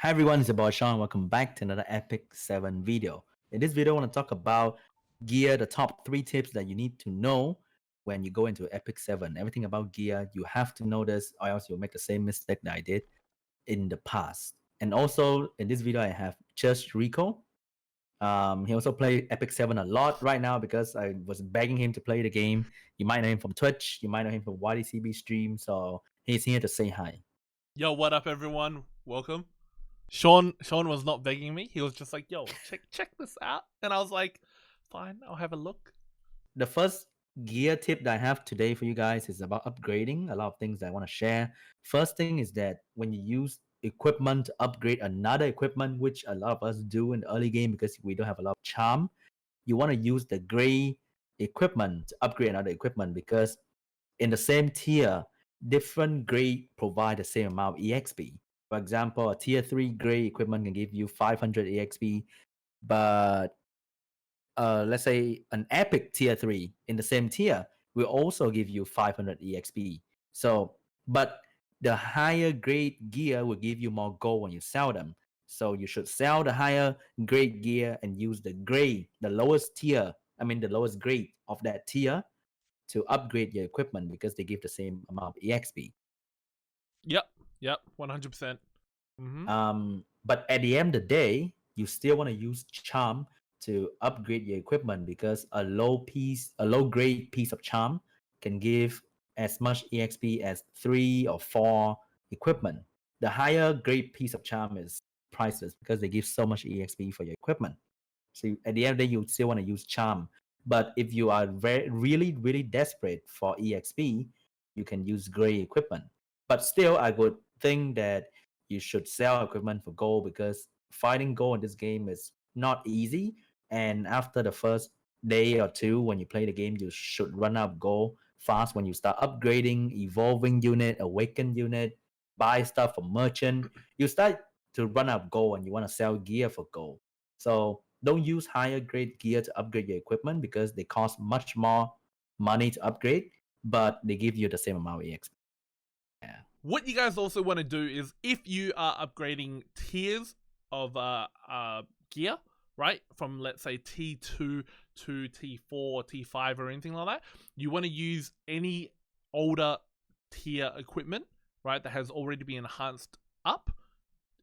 Hi everyone, it's your boy Sean. Welcome back to another Epic 7 video. In this video, I want to talk about gear, the top 3 tips that you need to know when you go into Epic 7. Everything about gear, you have to know this or else you'll make the same mistake that I did in the past. And also, in this video, I have Just Rico. He also plays Epic 7 a lot right now because I was begging him to play the game. You might know him from Twitch. You might know him from YDCB stream. So he's here to say hi. Yo, what up, everyone? Welcome. Sean was not begging me. He was just like, "Yo, check this out," and I was like, "Fine, I'll have a look." The first gear tip that I have today for you guys is about upgrading. A lot of things that I want to share. First thing is that when you use equipment to upgrade another equipment, which a lot of us do in the early game because we don't have a lot of charm, you want to use the gray equipment to upgrade another equipment because in the same tier, different grade provide the same amount of EXP. For example, a tier 3 gray equipment can give you 500 EXP, but let's say an epic tier 3 in the same tier will also give you 500 exp. So but the higher grade gear will give you more gold when you sell them, so you should sell the higher grade gear and use the lowest tier, I mean the lowest grade of that tier, to upgrade your equipment because they give the same amount of exp. Yep, 100%. But at the end of the day, you still want to use charm to upgrade your equipment because a low grade piece of charm can give as much exp as 3 or 4 equipment. The higher grade piece of charm is priceless because they give so much exp for your equipment. So at the end of the day, you still want to use charm. But if you are really desperate for exp, you can use gray equipment. But still, I would think that you should sell equipment for gold because fighting gold in this game is not easy. And after the first day or two, when you play the game, you should run out of gold fast when you start upgrading, evolving unit, awaken unit, buy stuff from merchant. You start to run out of gold and you want to sell gear for gold. So don't use higher grade gear to upgrade your equipment because they cost much more money to upgrade, but they give you the same amount of EXP. Yeah. What you guys also want to do is if you are upgrading tiers of gear, right, from let's say T2 to T4, T5, or anything like that, you want to use any older tier equipment, right, that has already been enhanced up,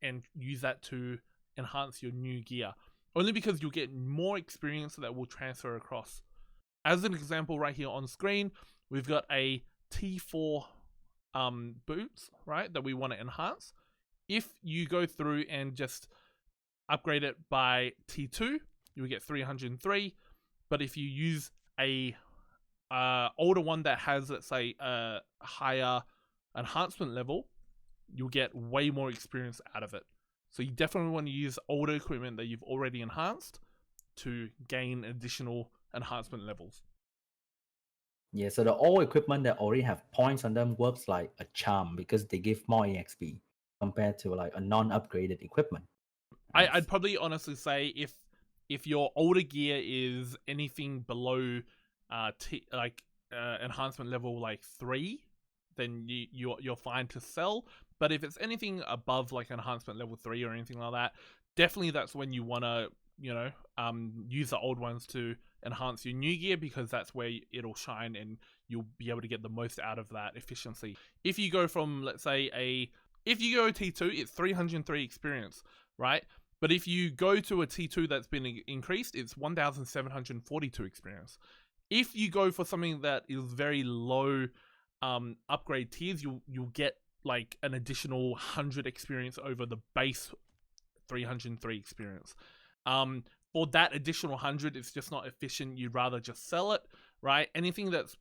and use that to enhance your new gear. Only because you'll get more experience that will transfer across. As an example, right here on screen, we've got a T4 boots, right, that we want to enhance. If you go through and just upgrade it by T2, you'll get 303. But if you use a older one that has, let's say, a higher enhancement level, you'll get way more experience out of it. So you definitely want to use older equipment that you've already enhanced to gain additional enhancement levels. Yeah, so the old equipment that already have points on them works like a charm because they give more EXP compared to like a non-upgraded equipment. I'd probably honestly say if your older gear is anything below enhancement level like 3, then you're fine to sell. But if it's anything above like enhancement level 3 or anything like that, definitely that's when you want to use the old ones to enhance your new gear, because that's where it'll shine and you'll be able to get the most out of that efficiency. If you go from, let's say, if you go T2, it's 303 experience, right? But if you go to a T2 that's been increased, it's 1,742 experience. If you go for something that is very low upgrade tiers, you'll get like an additional 100 experience over the base 303 experience. For that additional 100, it's just not efficient. You'd rather just sell it, right? Anything that's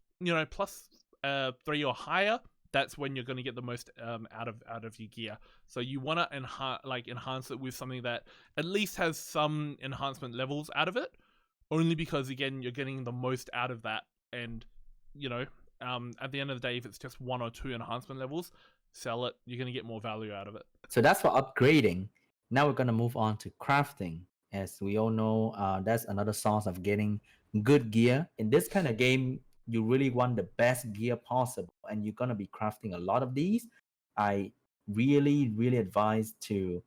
plus 3 or higher, that's when you're going to get the most out of your gear. So you want to enhance it with something that at least has some enhancement levels out of it, only because again you're getting the most out of that. And at the end of the day, if it's just 1 or 2 enhancement levels, sell it. You're going to get more value out of it. So that's for upgrading. Now we're going to move on to crafting. As we all know, that's another source of getting good gear. In this kind of game, you really want the best gear possible, and you're going to be crafting a lot of these. I really advise to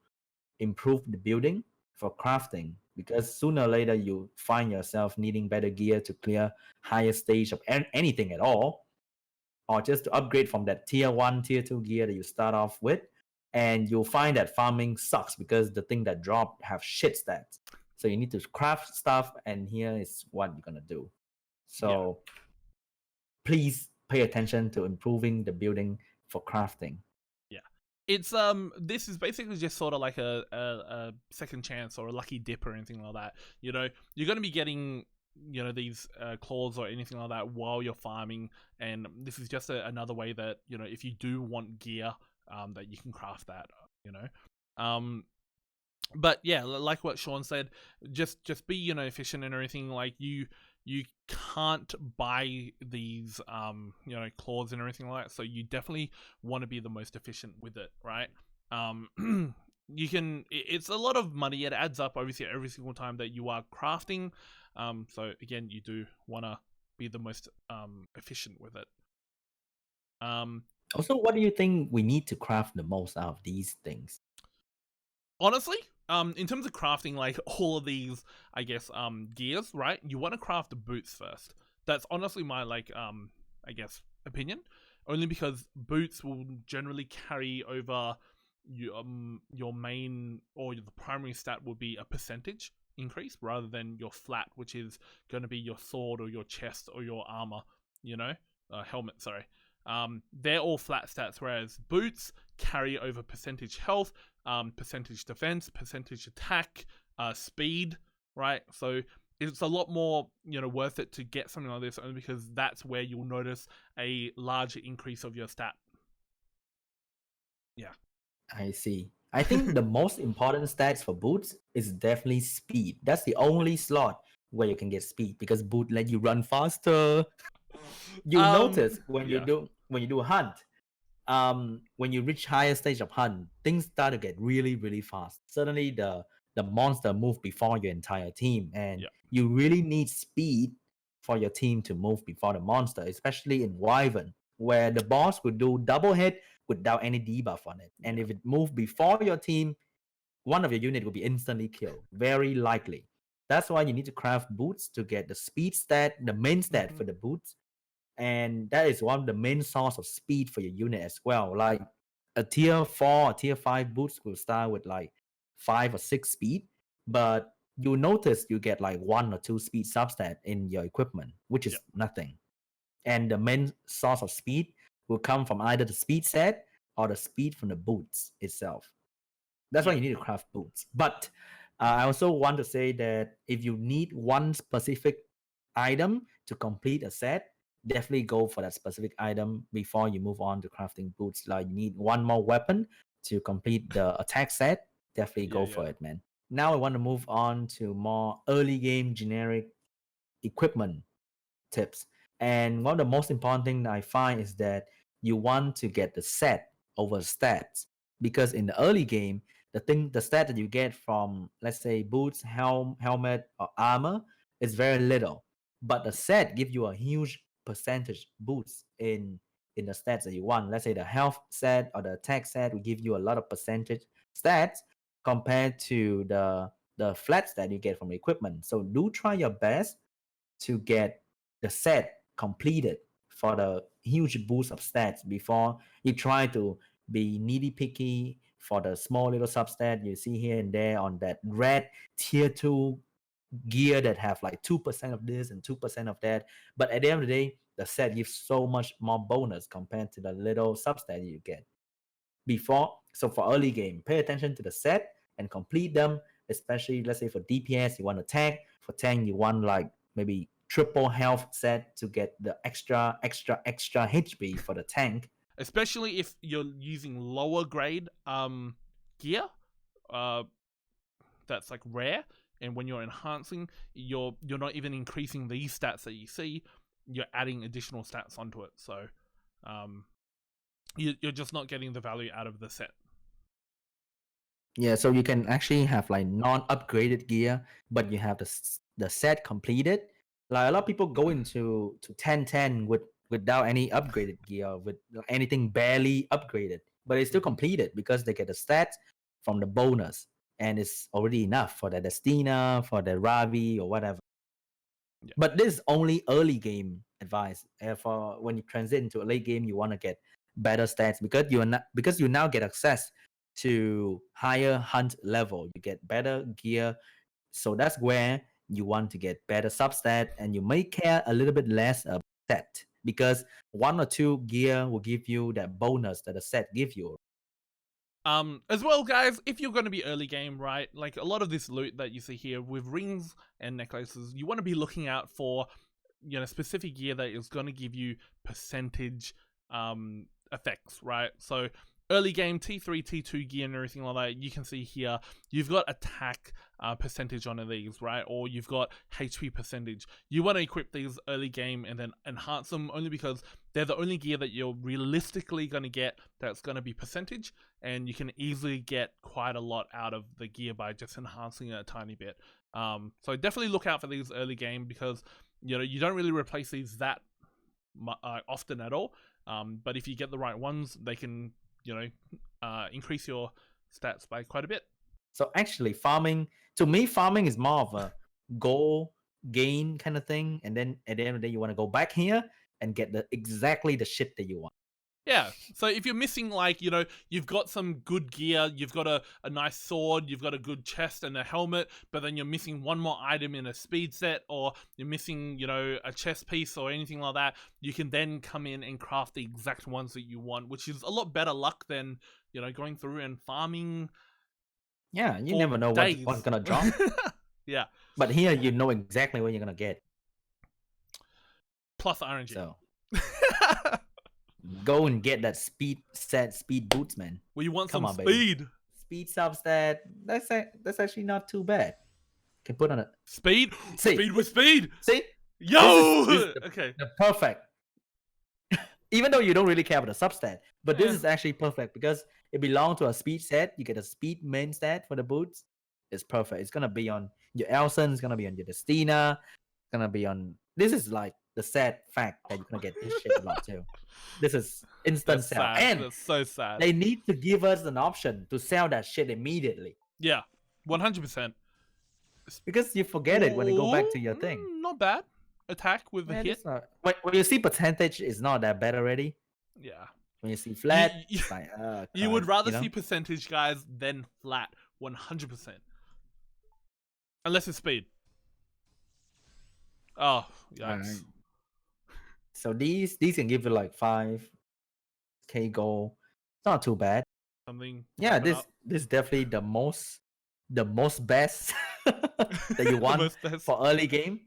improve the building for crafting, because sooner or later you find yourself needing better gear to clear higher stage of anything at all, or just to upgrade from that tier 1 tier 2 gear that you start off with, and you'll find that farming sucks because the thing that drop have shit stats. So you need to craft stuff, and here is what you're gonna do. So please pay attention to improving the building for crafting. Yeah. It's this is basically just sort of like a second chance or a lucky dip or anything like that. You know, you're gonna be getting these claws or anything like that while you're farming, and this is just another way that if you do want gear, that you can craft that. But yeah, like what Sean said, just be efficient and everything. Like you can't buy these claws and everything like that, so you definitely want to be the most efficient with it, right? You can, it's a lot of money, it adds up obviously every single time that you are crafting, so again, you do want to be the most efficient with it. Also, what do you think we need to craft the most out of these things? Honestly, in terms of crafting, like all of these, I guess, gears, right? You want to craft the boots first. That's honestly my I guess, opinion. Only because boots will generally carry over your main or the primary stat will be a percentage increase rather than your flat, which is going to be your sword or your chest or your armor. Helmet. Sorry. They're all flat stats, whereas boots carry over percentage health, percentage defense, percentage attack, speed, right? So it's a lot more, worth it to get something like this, only because that's where you'll notice a larger increase of your stat. Yeah. I see. I think the most important stats for boots is definitely speed. That's the only slot where you can get speed, because boot let you run faster. You notice when you do a hunt, when you reach higher stage of hunt, things start to get really, really fast. Suddenly the monster move before your entire team, and you really need speed for your team to move before the monster, especially in Wyvern, where the boss would do double hit without any debuff on it. And if it moved before your team, one of your unit will be instantly killed, very likely. That's why you need to craft boots to get the speed stat, the main stat for the boots, and that is one of the main source of speed for your unit as well. Like a tier 4 or tier 5 boots will start with like 5 or 6 speed, but you notice you get like 1 or 2 speed substat in your equipment, which is nothing. And the main source of speed will come from either the speed set or the speed from the boots itself. That's why you need to craft boots. But I also want to say that if you need one specific item to complete a set, definitely go for that specific item before you move on to crafting boots. Like you need one more weapon to complete the attack set, definitely go for it, man. Now I want to move on to more early game generic equipment tips. And one of the most important thing I find is that you want to get the set over stats, because in the early game, the stat that you get from, let's say, boots, helmet, or armor is very little, but the set give you a huge percentage boost in the stats that you want. Let's say the health set or the attack set will give you a lot of percentage stats compared to the flat stat you get from equipment. So do try your best to get the set completed for the huge boost of stats before you try to be needy picky for the small little substat you see here and there on that red tier 2 gear that have like 2% of this and 2% of that. But at the end of the day, the set gives so much more bonus compared to the little substat you get before. So for early game, pay attention to the set and complete them, especially let's say for DPS you want to tank, for tank you want like maybe triple health set to get the extra HP for the tank. Especially if you're using lower grade gear, that's like rare, and when you're enhancing, you're not even increasing these stats that you see, you're adding additional stats onto it. So you're just not getting the value out of the set. Yeah, so you can actually have like non-upgraded gear, but you have the set completed. Like a lot of people go into 10-10 without any upgraded gear, with anything barely upgraded, but it's still completed because they get the stats from the bonus. and it's already enough for the Destina, for the Ravi, or whatever. Yeah. But this is only early game advice. For when you transit into a late game, you want to get better stats because you now get access to higher hunt level. You get better gear, so that's where you want to get better substat, and you may care a little bit less about set because one or two gear will give you that bonus that a set give you. As well, guys, if you're going to be early game, right, like a lot of this loot that you see here with rings and necklaces, you want to be looking out for, you know, specific gear that is going to give you percentage effects, right? So early game T3, T2 gear and everything like that, you can see here, you've got attack percentage on these, right? Or you've got HP percentage. You want to equip these early game and then enhance them only because they're the only gear that you're realistically going to get that's going to be percentage, and you can easily get quite a lot out of the gear by just enhancing it a tiny bit. So definitely look out for these early game because, you know, you don't really replace these that often at all. But if you get the right ones, they can, you know, increase your stats by quite a bit. So actually, farming is more of a goal gain kind of thing, and then at the end of the day, you want to go back here and get exactly the shit that you want. Yeah, so if you're missing, like, you know, you've got some good gear, you've got a nice sword, you've got a good chest and a helmet, but then you're missing one more item in a speed set, or you're missing, you know, a chest piece or anything like that, you can then come in and craft the exact ones that you want, which is a lot better luck than, you know, going through and farming. Yeah, you never know what's gonna drop. Yeah. But here you know exactly what you're gonna get. Plus RNG. So go and get that speed boots, man. Well, you want Come some on, speed. Baby. Speed substat. That's actually not too bad. Can put on a speed. See. Speed with speed. See? Yo. This is okay. The perfect. Even though you don't really care about the substat, but this is actually perfect because it belongs to a speed set. You get a speed main stat for the boots. It's perfect. It's gonna be on your Elson. It's gonna be on your Destina. It's gonna be on. This is like the sad fact that you're gonna get this shit a lot too. This is instant That's sell, sad. and that's so sad. they need to give us an option to sell that shit immediately. Yeah, 100%. Because you forget it when you go back to your thing. Not bad. Attack with a hit. When you see percentage, it's not that bad already. Yeah. When you see flat, it's like, you would rather see percentage, guys, than flat. 100%. Unless it's speed. Oh, yikes. So these can give you like 5k gold. It's not too bad. Something. Yeah, this is definitely the most best that you want for early game.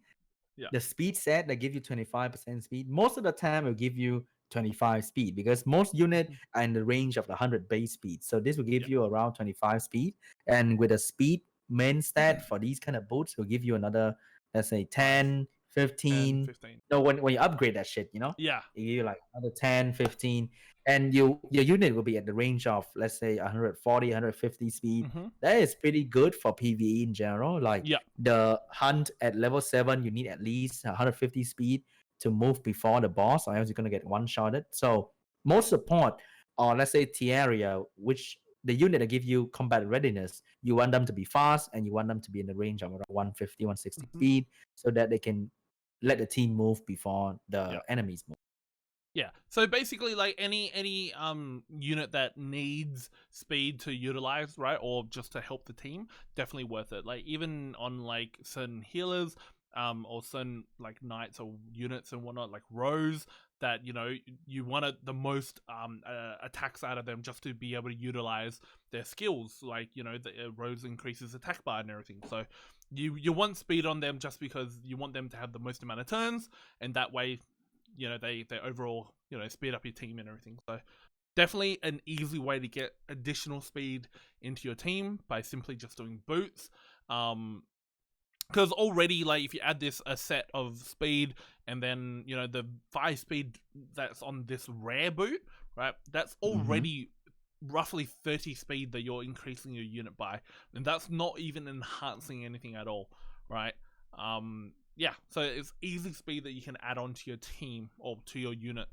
Yeah. The speed set that give you 25% speed. Most of the time it will give you 25 speed because most units are in the range of the 100 base speed. So this will give you around 25 speed. And with a speed main stat for these kind of boots, it will give you another, let's say 10, 15. No, when you upgrade that shit, you know? Yeah. It give you like another 10, 15. And your unit will be at the range of, let's say, 140, 150 speed. That is pretty good for PvE in general. Like the hunt at level 7, you need at least 150 speed to move before the boss, or else you're going to get one-shotted. So most support, or let's say Tierra, which the unit that give you combat readiness, you want them to be fast and you want them to be in the range of around 150, 160 speed so that they can let the team move before the enemies move. Yeah. So basically, like any unit that needs speed to utilize, right, or just to help the team, definitely worth it. Like even on like certain healers, or certain like knights or units and whatnot, like Rose, that, you know, you wanted the most attacks out of them just to be able to utilize their skills. Like, you know, the Rose increases attack bar and everything. So you want speed on them just because you want them to have the most amount of turns, and that way, you know, they overall, you know, speed up your team and everything. So definitely an easy way to get additional speed into your team by simply just doing boots. Because already, like, if you add this a set of speed and then, you know, the 5 speed that's on this rare boot, right, that's already roughly 30 speed that you're increasing your unit by, and that's not even enhancing anything at all, right? Yeah, so it's easy speed that you can add on to your team or to your unit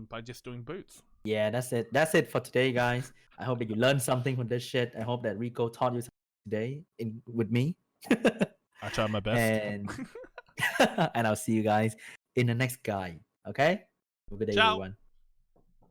by just doing boots. Yeah, that's it for today, guys. I hope that you learned something from this shit. I hope that Rico taught you today with me. I tried my best. And and I'll see you guys in the next guide. Okay? Have a good day, Ciao. everyone.